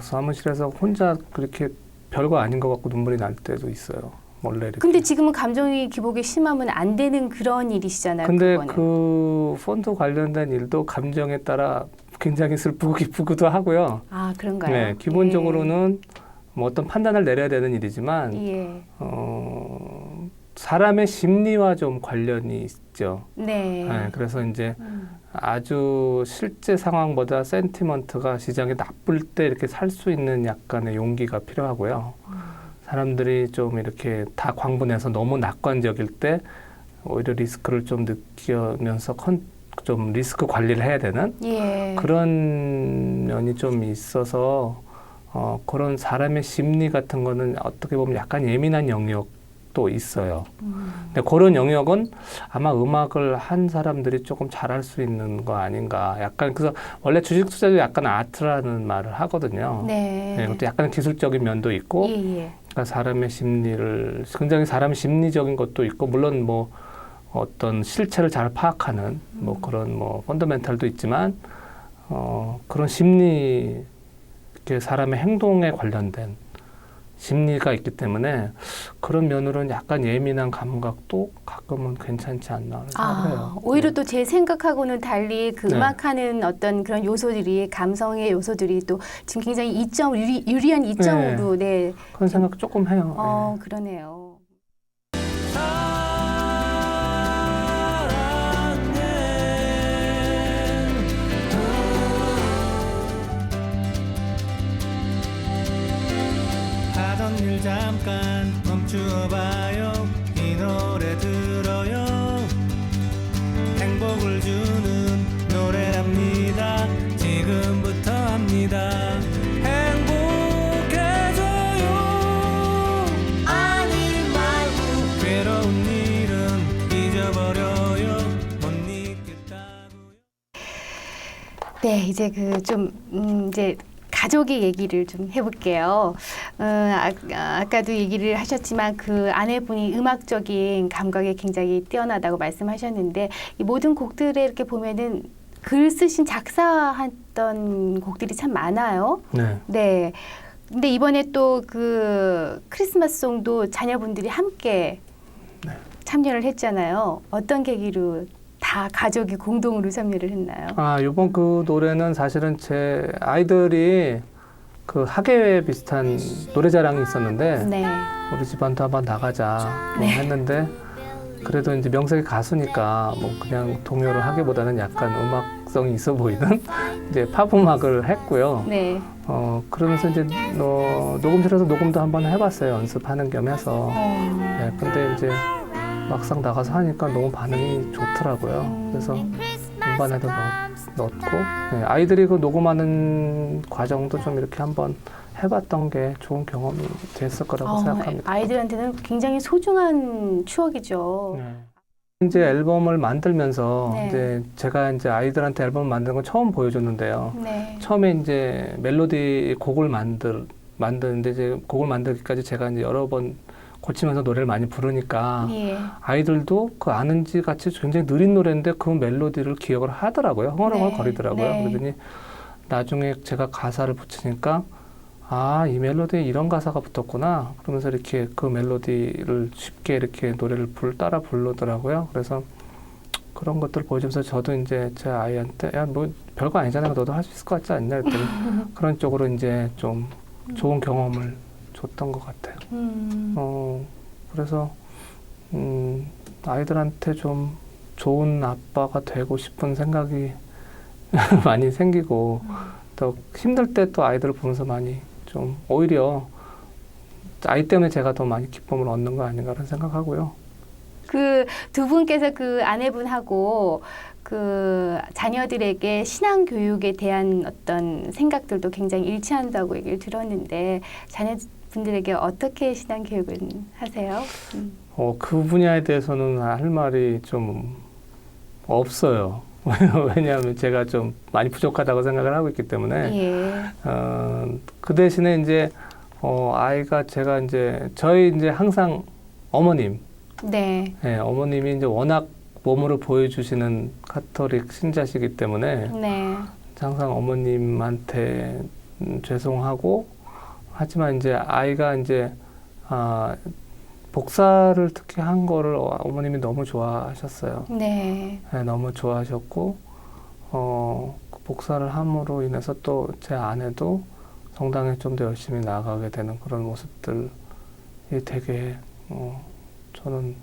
Speaker 6: 사무실에서 혼자 그렇게 별거 아닌 것 같고 눈물이 날 때도 있어요. 원래 이렇게.
Speaker 1: 근데 지금은 감정이 기복이 심하면 안 되는 그런 일이시잖아요.
Speaker 6: 근데
Speaker 1: 그거는.
Speaker 6: 그 펀드 관련된 일도 감정에 따라 굉장히 슬프고 기쁘기도 하고요.
Speaker 1: 아, 그런가요?
Speaker 6: 네, 기본적으로는 뭐 어떤 판단을 내려야 되는 일이지만
Speaker 1: 예.
Speaker 6: 사람의 심리와 좀 관련이 있죠.
Speaker 1: 네.
Speaker 6: 네, 그래서 이제 아주 실제 상황보다 센티먼트가 시장에 나쁠 때 이렇게 살 수 있는 약간의 용기가 필요하고요. 사람들이 좀 이렇게 다 광분해서 너무 낙관적일 때 오히려 리스크를 좀 느끼면서 좀 리스크 관리를 해야 되는
Speaker 1: 예.
Speaker 6: 그런 면이 좀 있어서 그런 사람의 심리 같은 거는 어떻게 보면 약간 예민한 영역도 있어요. 근데 그런 영역은 아마 음악을 한 사람들이 조금 잘할 수 있는 거 아닌가. 약간 그래서 원래 주식 투자도 약간 아트라는 말을 하거든요.
Speaker 1: 네.
Speaker 6: 네, 그것도 약간 기술적인 면도 있고,
Speaker 1: 예.
Speaker 6: 그러니까 사람의 심리를 굉장히 사람 심리적인 것도 있고, 물론 뭐 어떤 실체를 잘 파악하는 뭐 그런 뭐 펀더멘탈도 있지만 그런 심리, 이렇게 사람의 행동에 관련된 심리가 있기 때문에 그런 면으로는 약간 예민한 감각도 가끔은 괜찮지 않나 생각해요.
Speaker 1: 오히려 또 제 생각하고는 달리 그
Speaker 6: 네.
Speaker 1: 음악하는 어떤 그런 요소들이, 감성의 요소들이 또 지금 굉장히 유리한 이점으로 네.
Speaker 6: 그런 생각 조금 해요. 네.
Speaker 1: 그러네요.
Speaker 2: 하던 일 잠깐 멈추어봐요. 이 노래 들어요. 행복을 주는 노래랍니다. 지금부터 합니다. 행복해져요. 아니 말고 괴로운 일은 잊어버려요. 못 잊겠다고요.
Speaker 1: 네, 이제 그 좀 이제 가족의 얘기를 좀 해볼게요. 아까도 얘기를 하셨지만 그 아내분이 음악적인 감각에 굉장히 뛰어나다고 말씀하셨는데 이 모든 곡들에 이렇게 보면은 글 쓰신 작사했던 곡들이 참 많아요.
Speaker 6: 네.
Speaker 1: 네. 근데 이번에 또 그 크리스마스 송도 자녀분들이 함께 참여를 했잖아요. 어떤 계기로 다 가족이 공동으로 참여를 했나요?
Speaker 6: 이번 그 노래는 사실은 제 아이들이 그 학예회 비슷한 노래자랑이 있었는데
Speaker 1: 네.
Speaker 6: 우리 집안도 한번 나가자 뭐 했는데 그래도 이제 명색이 가수니까 뭐 그냥 동요를 하기보다는 약간 음악성이 있어 보이는 이제 팝 음악을 했고요.
Speaker 1: 네.
Speaker 6: 그러면서 이제 녹음실에서 녹음도 한번 해봤어요. 연습하는 겸 해서. 네, 근데 이제 막상 나가서 하니까 너무 반응이 좋더라고요. 그래서 음반에도 넣었고 네, 아이들이 그 녹음하는 과정도 좀 이렇게 한번 해봤던 게 좋은 경험이 됐을 거라고 생각합니다.
Speaker 1: 아이들한테는 굉장히 소중한 추억이죠.
Speaker 6: 네. 이제 앨범을 만들면서
Speaker 1: 네.
Speaker 6: 이제 제가 이제 아이들한테 앨범을 만드는 건 처음 보여줬는데요.
Speaker 1: 네.
Speaker 6: 처음에 이제 멜로디 곡을 만드는데 이제 곡을 만들기까지 제가 이제 여러 번 고치면서 노래를 많이 부르니까
Speaker 1: 예.
Speaker 6: 아이들도 그 아는지 같이 굉장히 느린 노래인데 그 멜로디를 기억을 하더라고요. 흥얼흥얼
Speaker 1: 네.
Speaker 6: 거리더라고요.
Speaker 1: 네.
Speaker 6: 그러더니 나중에 제가 가사를 붙이니까 이 멜로디에 이런 가사가 붙었구나. 그러면서 이렇게 그 멜로디를 쉽게 이렇게 노래를 따라 부르더라고요. 그래서 그런 것들을 보여주면서 저도 이제 제 아이한테 야, 뭐 별거 아니잖아. 너도 할 수 있을 것 같지 않냐 했더니 그런 쪽으로 이제 좀 좋은 경험을 줬던 것 같아요. 그래서 아이들한테 좀 좋은 아빠가 되고 싶은 생각이 많이 생기고 또 힘들 때 또 아이들을 보면서 많이 좀 오히려 아이 때문에 제가 더 많이 기쁨을 얻는 거 아닌가라는 생각하고요.
Speaker 1: 그 두 분께서 그 아내분하고 그 자녀들에게 신앙 교육에 대한 어떤 생각들도 굉장히 일치한다고 얘기를 들었는데 자녀분들에게 어떻게 신앙 교육을 하세요?
Speaker 6: 그 분야에 대해서는 할 말이 좀 없어요. 왜냐하면 제가 좀 많이 부족하다고 생각을 하고 있기 때문에 그 대신에 이제 아이가 제가 이제 저희 이제 항상 어머님,
Speaker 1: 네,
Speaker 6: 어머님이 이제 워낙 몸으로 보여주시는 카톨릭 신자시기 때문에
Speaker 1: 네,
Speaker 6: 항상 어머님한테 죄송하고 하지만 이제 아이가 이제 복사를 특히 한 거를 어머님이 너무 좋아하셨어요.
Speaker 1: 네,
Speaker 6: 너무 좋아하셨고 그 복사를 함으로 인해서 또 제 아내도 성당에 좀 더 열심히 나아가게 되는 그런 모습들이 되게 저는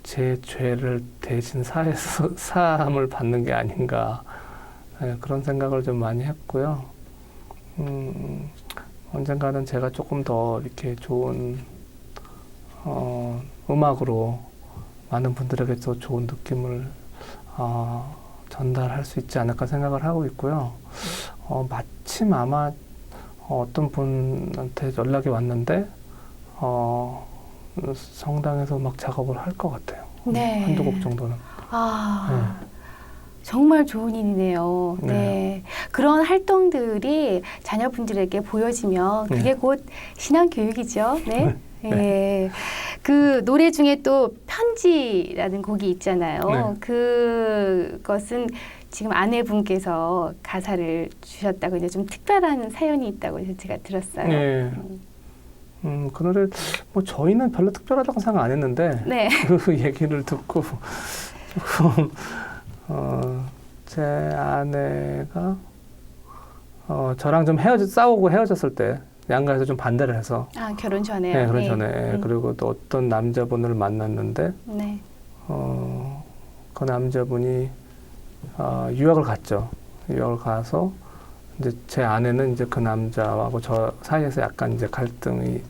Speaker 6: 제 죄를 대신 사함을 받는 게 아닌가 그런 생각을 좀 많이 했고요. 언젠가는 제가 조금 더 이렇게 좋은 음악으로 많은 분들에게 또 좋은 느낌을 전달할 수 있지 않을까 생각을 하고 있고요. 마침 아마 어떤 분한테 연락이 왔는데 성당에서 막 작업을 할 것 같아요.
Speaker 1: 네.
Speaker 6: 한두 곡 정도는.
Speaker 1: 정말 좋은 일이네요. 네.
Speaker 6: 네.
Speaker 1: 그런 활동들이 자녀분들에게 보여지면 그게 곧 신앙 교육이죠. 네. 네. 그 노래 중에 또 편지라는 곡이 있잖아요.
Speaker 6: 네.
Speaker 1: 그것은 지금 아내분께서 가사를 주셨다고 이제 좀 특별한 사연이 있다고 제가 들었어요.
Speaker 6: 네. 그 노래 뭐 저희는 별로 특별하다고 생각 안 했는데
Speaker 1: 네.
Speaker 6: 그 얘기를 듣고 조금 제 아내가 저랑 좀 싸우고 헤어졌을 때 양가에서 좀 반대를 해서
Speaker 1: 결혼 전에.
Speaker 6: 네, 결혼 전에 그리고 또 어떤 남자분을 만났는데
Speaker 1: 네.
Speaker 6: 그 남자분이 유학을 갔죠. 유학을 가서 이제 제 아내는 이제 그 남자하고 저 사이에서 약간 이제 갈등을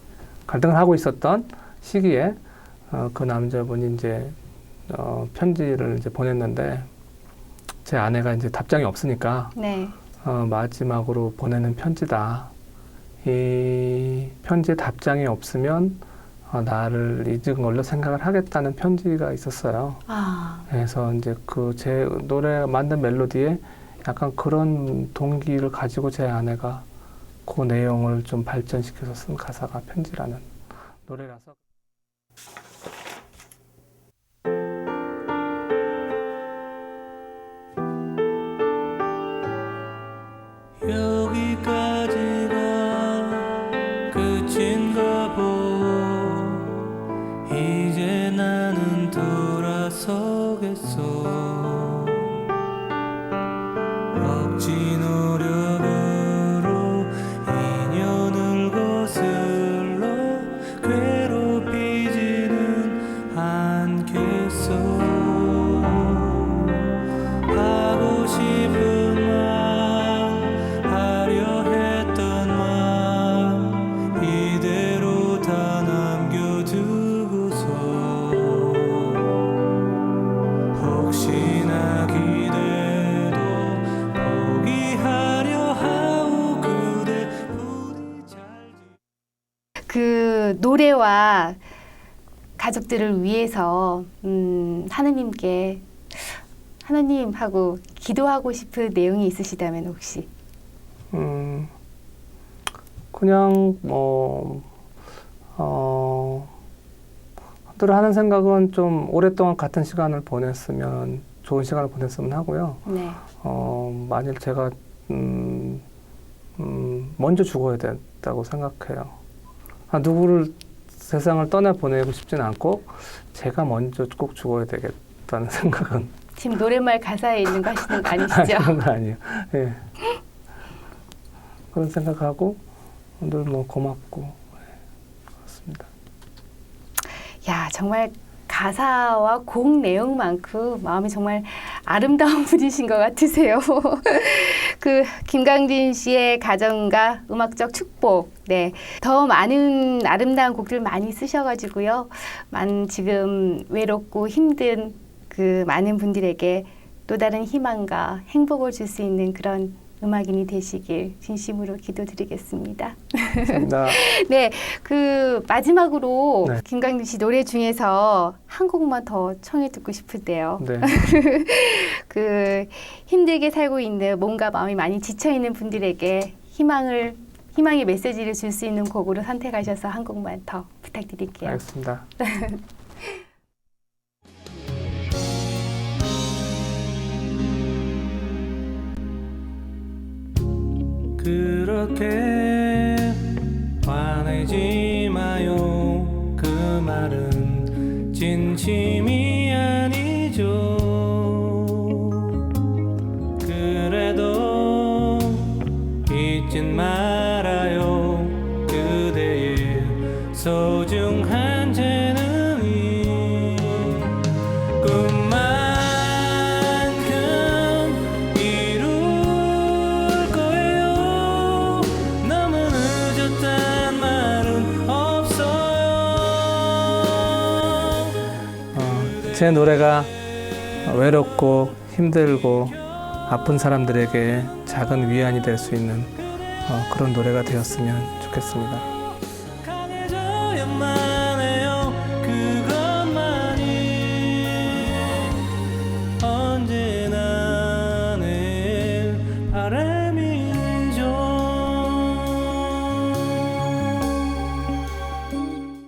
Speaker 6: 하고 있었던 시기에 그 남자분이 이제 편지를 이제 보냈는데 제 아내가 이제 답장이 없으니까
Speaker 1: 네.
Speaker 6: 마지막으로 보내는 편지다. 이 편지에 답장이 없으면 나를 잊은 걸로 생각을 하겠다는 편지가 있었어요. 그래서 이제 그 제 노래 만든 멜로디에 약간 그런 동기를 가지고 제 아내가 그 내용을 좀 발전시켜서 쓴 가사가 편지라는 노래라서.
Speaker 2: 여기까지가 끝인가 보 이제 나는 돌아서겠어 억지 노력으로 인연을 거슬러 괴롭히지는 않겠어 하고 싶은 이대로 다 남겨두고서 혹시나 기대도 포기하려 하오 그대 부디 잘
Speaker 1: 그 노래와 가족들을 위해서 하나님하고 기도하고 싶은 내용이 있으시다면 혹시?
Speaker 6: 그냥 늘 하는 생각은 좀 오랫동안 같은 시간을 보냈으면 좋은 시간을 보냈으면 하고요.
Speaker 1: 네.
Speaker 6: 만일 제가 먼저 죽어야 된다고 생각해요. 누구를 세상을 떠나 보내고 싶진 않고 제가 먼저 꼭 죽어야 되겠다는 생각은
Speaker 1: 지금 노랫말 가사에 있는 거 하시는 거 아니시죠?
Speaker 6: 그런 거 아니에요. 예. 그런 생각하고 늘 뭐 고맙고 그렇습니다.
Speaker 1: 야, 정말 가사와 곡 내용만큼 마음이 정말 아름다운 분이신 것 같으세요. 그 김광진 씨의 가정과 음악적 축복, 네, 더 많은 아름다운 곡들 많이 쓰셔가지고요, 지금 외롭고 힘든 그 많은 분들에게 또 다른 희망과 행복을 줄 수 있는 그런 음악인이 되시길 진심으로 기도드리겠습니다.
Speaker 6: 감사합니다.
Speaker 1: 네, 그 마지막으로
Speaker 6: 네.
Speaker 1: 김광진 씨 노래 중에서 한 곡만 더 청해 듣고 싶은데요.
Speaker 6: 네.
Speaker 1: 그 힘들게 살고 있는 몸과 마음이 많이 지쳐 있는 분들에게 희망의 메시지를 줄 수 있는 곡으로 선택하셔서 한 곡만 더 부탁드릴게요.
Speaker 6: 알겠습니다. 그렇게 화내지 마요. 그 말은 진심이 아니죠. 그래도 잊진 말아요. 그대의 소중한 재능이 꿈만큼 이룰 거예요. 너무 늦었단 말은 없어요. 제 노래가 외롭고 힘들고 아픈 사람들에게 작은 위안이 될 수 있는 그런 노래가 되었으면 좋겠습니다.